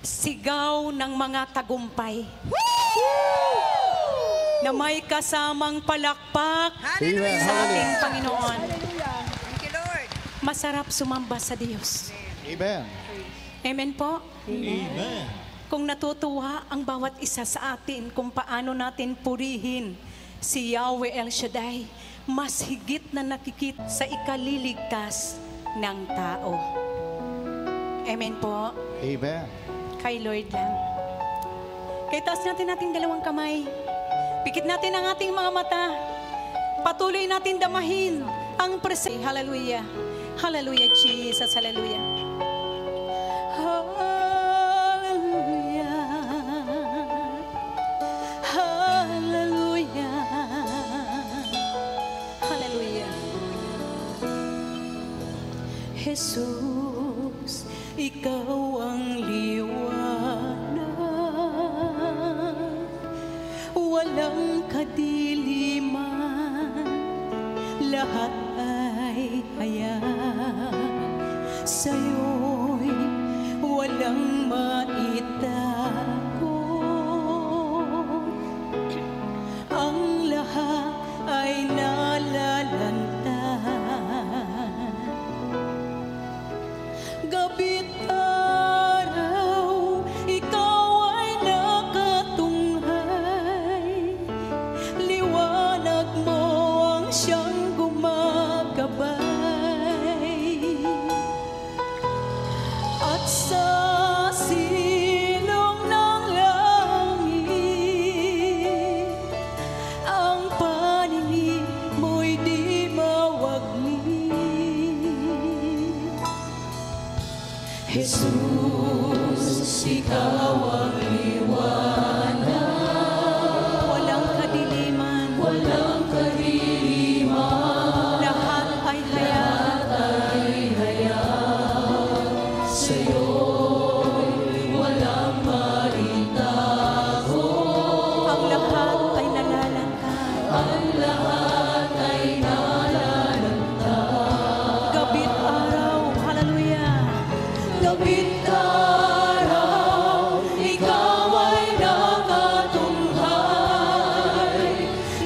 sigaw ng mga tagumpay. Na may kasamang palakpak Amen. sa ating Panginoon. Thank you, Lord. Masarap sumamba sa Diyos. Amen. Amen po. Amen. Kung natutuwa ang bawat isa sa atin kung paano natin purihin si Yahweh El Shaddai, mas higit na nakikita sa ikaliligtas ng tao. Amen po. Amen. Kay Lord lang. Kaya taas natin ating dalawang kamay. Pikit natin ang ating mga mata. Patuloy natin damahin ang presensya. Hallelujah. Hallelujah, Jesus. Hallelujah. Hallelujah. Hallelujah. Hallelujah. Jesus, ikaw ang liwanag, walang kadiliman, lahat ay hayag, sa'yo'y walang maitago, ang lahat ay nalalantad. Gabi't araw, ikaw ay nakatunghay, liwanag mo ang siyang gumagabay. At sa silong ng langit, ang paningin mo'y di mawaglit. Jesus, ikaw ang liwanag, walang kadiliman, lahat ay hayag, sa'yo'y walang maitago, ang lahat ay nalalantad, gabi't araw, hallelujah. Gabi't araw, ikaw ay nakatunghay,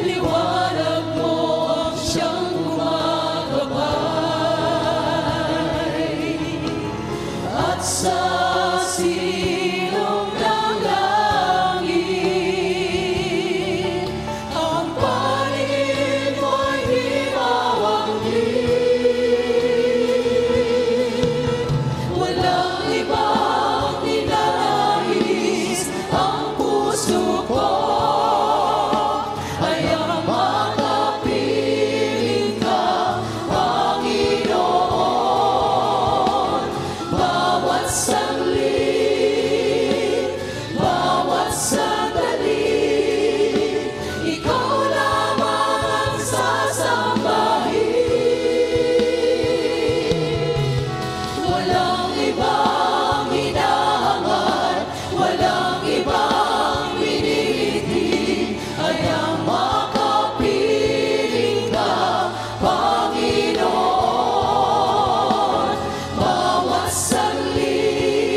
liwanag mo ang siyang gumagabay. At sa silong ng langit, ang paningin mo'y di mawanglit. Walang ibang ninanais ang puso ko, ay ang makapiling ka, Panginoon. Bawat saglit, bawat sandali, ikaw lamang ang sasambahin. Walang ibang hinahangad, walang ibang miniti, ay ang makapiling ka, Panginoon. Bawat saglit,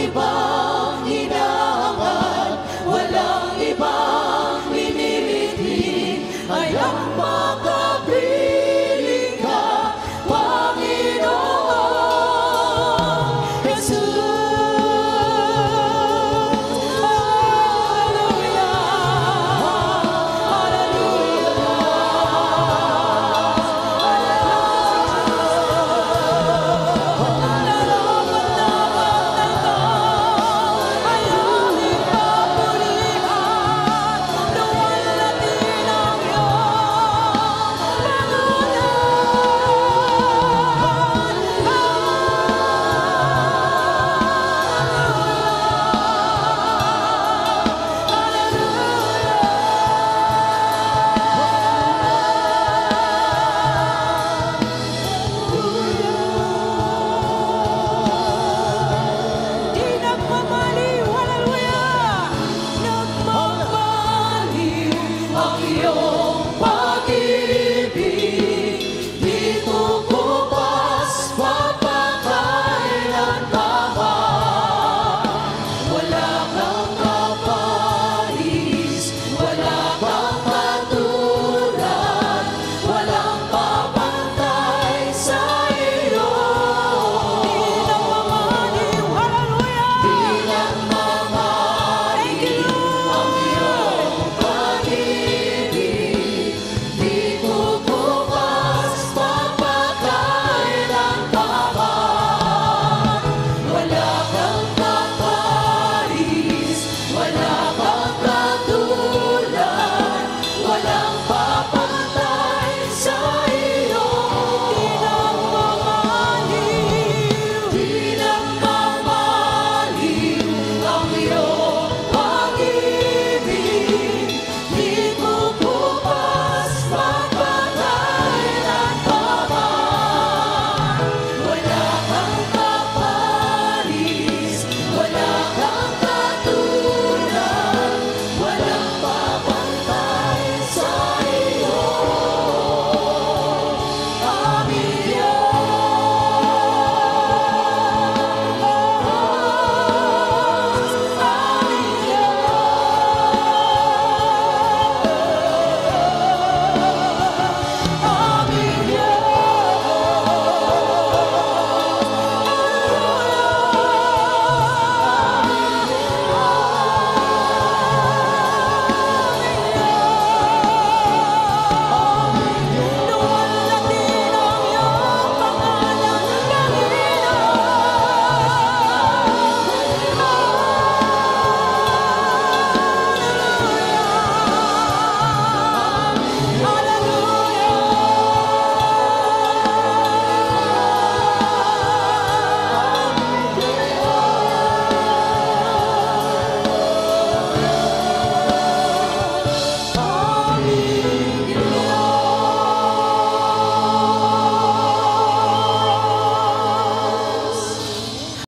iba